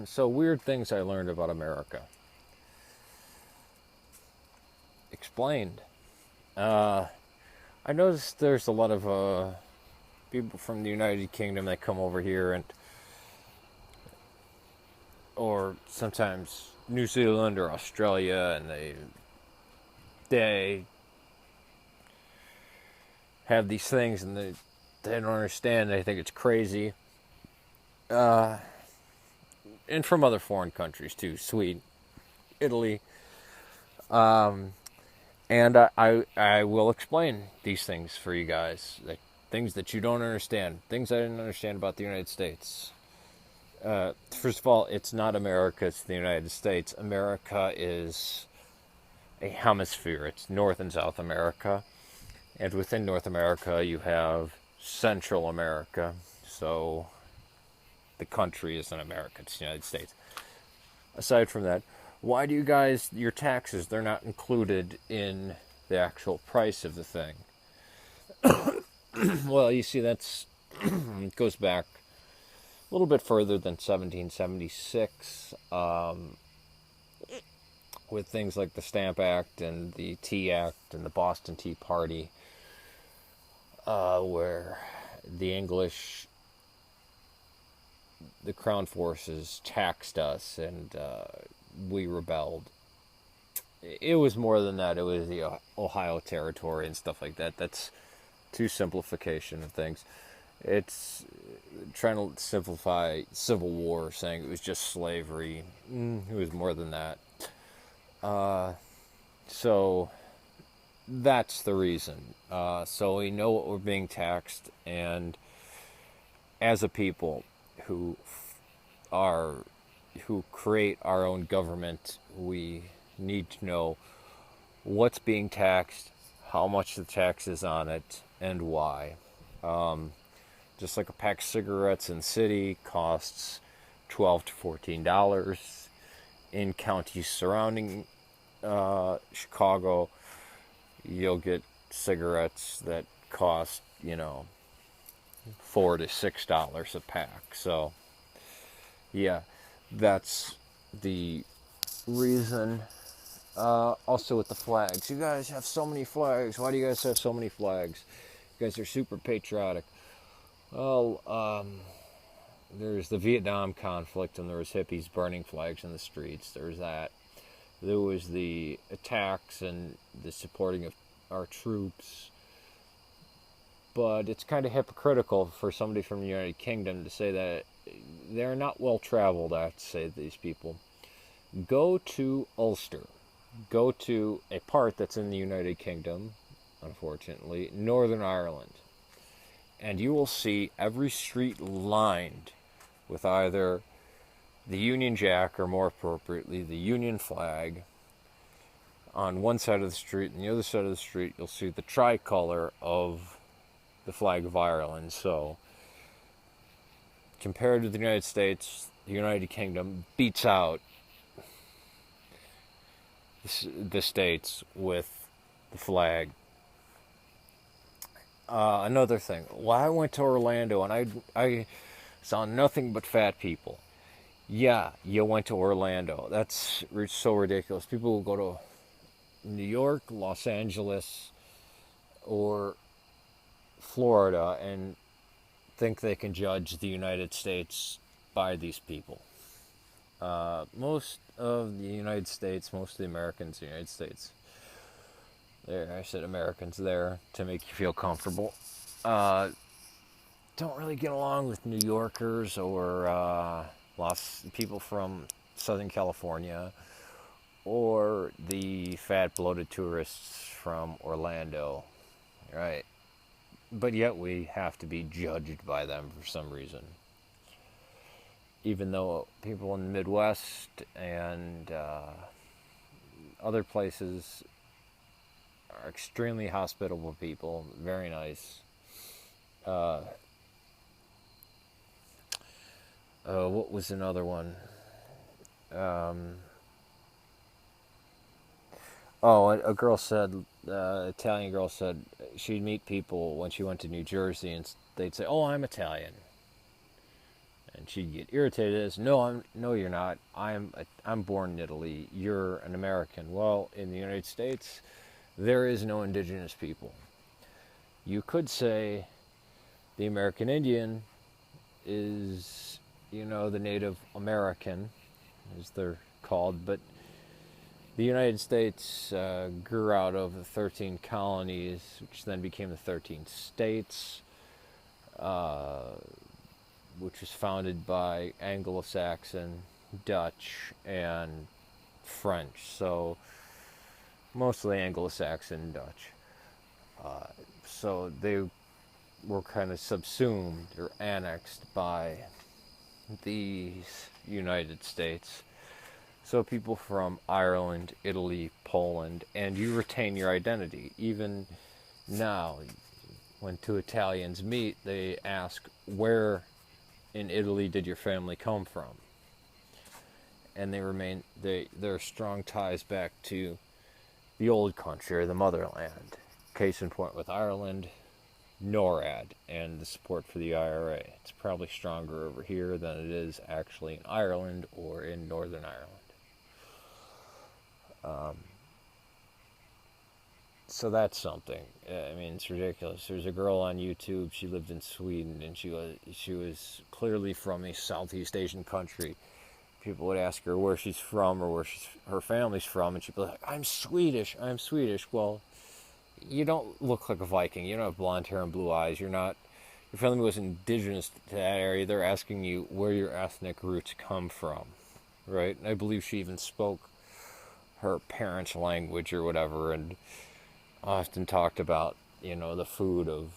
So, weird things I learned about America. Explained. Uh, I noticed there's a lot of people from the United Kingdom that come over here, and or sometimes New Zealand or Australia, and they have these things, and they don't understand. They think it's crazy. Uh, and from other foreign countries too, Sweden, Italy. Um, and I will explain these things for you guys, like things that you don't understand, things I didn't understand about the United States. First of all, it's not America; it's the United States. America is a hemisphere. It's North and South America, and within North America, you have Central America. So the country isn't America; it's the United States. Aside from that, why do you guys, your taxes, they're not included in the actual price of the thing? Well, you see, that's it goes back a little bit further than 1776, with things like the Stamp Act and the Tea Act and the Boston Tea Party, where the English, the Crown forces taxed us, and we rebelled. It was more than that. It was the Ohio Territory and stuff like that. That's too simplification of things. It's trying to simplify Civil War, saying it was just slavery. It was more than that. So that's the reason. So we know what we're being taxed, and as a people who are who create our own government, we need to know what's being taxed, how much the tax is on it, and why. Just like a pack of cigarettes in the city costs $12 to $14. In counties surrounding Chicago, you'll get cigarettes that cost, $4 to $6 a pack. So, yeah, that's the reason. Also with the flags, you guys have so many flags. Why do you guys have so many flags? You guys are super patriotic. Well, there's the Vietnam conflict, and there was hippies burning flags in the streets. There's that. There was the attacks and the supporting of our troops. But it's kind of hypocritical for somebody from the United Kingdom to say that they're not well traveled, I have to say to these people. Go to Ulster. Go to a part that's in the United Kingdom, unfortunately, Northern Ireland. And you will see every street lined with either the Union Jack, or more appropriately, the Union flag on one side of the street, and the other side of the street you'll see the tricolor of the flag of Ireland. So, compared to the United States, the United Kingdom beats out the states with the flag. Another thing, well, I went to Orlando and I saw nothing but fat people. Yeah, you went to Orlando. That's so ridiculous. People will go to New York, Los Angeles, or Florida and think they can judge the United States by these people. Most of the United States, most of the Americans in the United States, there, I said Americans there to make you feel comfortable, don't really get along with New Yorkers or people from Southern California or the fat bloated tourists from Orlando, right? But yet we have to be judged by them for some reason. Even though people in the Midwest and other places are extremely hospitable people, very nice. What was another one? A girl said, Italian girl said she'd meet people when she went to New Jersey and they'd say, "Oh, I'm Italian." And she'd get irritated as, no, you're not. I'm born in Italy. You're an American. Well, in the United States, there is no indigenous people. You could say the American Indian is, the Native American, as they're called, but the United States grew out of the 13 colonies, which then became the 13 states, which was founded by Anglo-Saxon, Dutch, and French. So mostly Anglo-Saxon, Dutch. So they were kind of subsumed or annexed by these United States. So people from Ireland, Italy, Poland, and you retain your identity. Even now, when two Italians meet, they ask, where in Italy did your family come from? And there are strong ties back to the old country, or the motherland. Case in point with Ireland, NORAD, and the support for the IRA. It's probably stronger over here than it is actually in Ireland or in Northern Ireland. So that's something. I mean, it's ridiculous. There's a girl on YouTube. She lived in Sweden, and she was clearly from a Southeast Asian country. People would ask her where she's from or where her family's from, and she'd be like, I'm Swedish. Well, you don't look like a Viking. You don't have blonde hair and blue eyes. Your family was indigenous to that area. They're asking you where your ethnic roots come from, right? And I believe she even spoke her parents' language or whatever, and often talked about, the food of,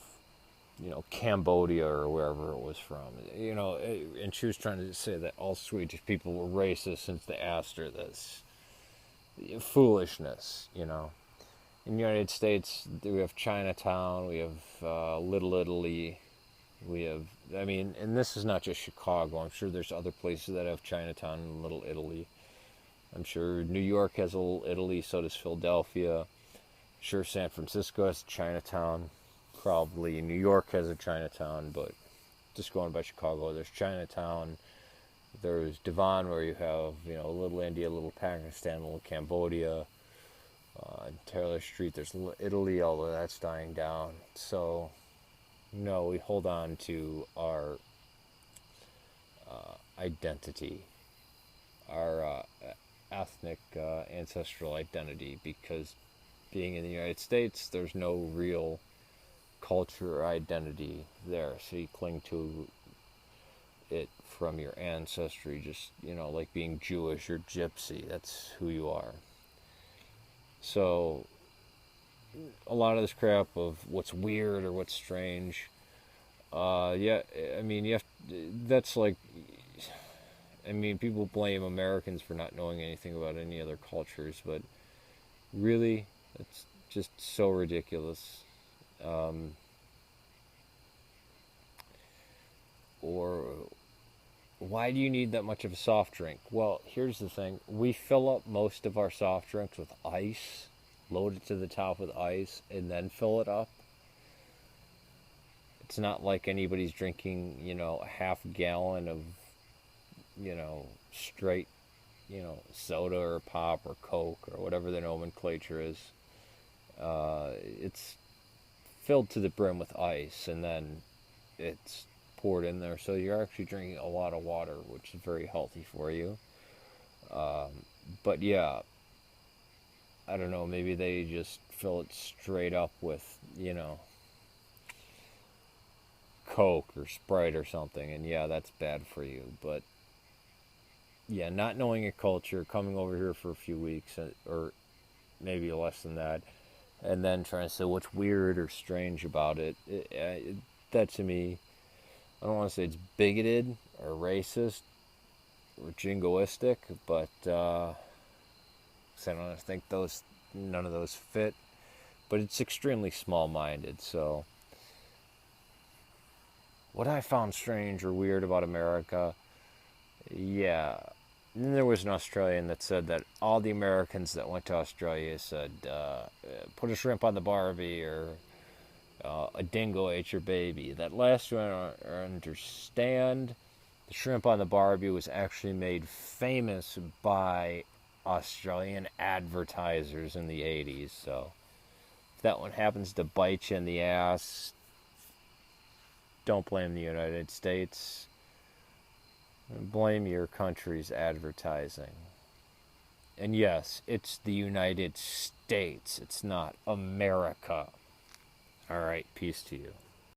Cambodia or wherever it was from, and she was trying to say that all Swedish people were racist since they asked her this. Foolishness, In the United States, we have Chinatown, we have Little Italy, we have, and this is not just Chicago. I'm sure there's other places that have Chinatown and Little Italy. I'm sure New York has a Little Italy, so does Philadelphia. Sure, San Francisco has Chinatown. Probably New York has a Chinatown, but just going by Chicago, there's Chinatown. There's Devon, where you have, Little India, Little Pakistan, Little Cambodia. Taylor Street, there's Little Italy, although that's dying down. So, no, we hold on to our identity, our ethnic ancestral identity, because being in the United States, there's no real culture or identity there, so you cling to it from your ancestry, just, like being Jewish or Gypsy, that's who you are. So, a lot of this crap of what's weird or what's strange, people blame Americans for not knowing anything about any other cultures, but really, it's just so ridiculous. Or why do you need that much of a soft drink? Well, here's the thing. We fill up most of our soft drinks with ice, load it to the top with ice, and then fill it up. It's not like anybody's drinking, a half gallon of, straight, soda or pop or Coke or whatever the nomenclature is. It's filled to the brim with ice, and then it's poured in there, so you're actually drinking a lot of water, which is very healthy for you. But yeah, I don't know, maybe they just fill it straight up with, Coke or Sprite or something, and yeah, that's bad for you. But yeah, not knowing a culture, coming over here for a few weeks, or maybe less than that, and then trying to say what's weird or strange about it, that to me, I don't want to say it's bigoted or racist or jingoistic, but I don't think none of those fit. But it's extremely small-minded. So what I found strange or weird about America, yeah, and there was an Australian that said that all the Americans that went to Australia said, put a shrimp on the Barbie, or a dingo ate your baby. That last one I understand, The shrimp on the barbie was actually made famous by Australian advertisers in the 80s. So if that one happens to bite you in the ass, don't blame the United States. Blame your country's advertising. And yes, it's the United States. It's not America. All right, peace to you.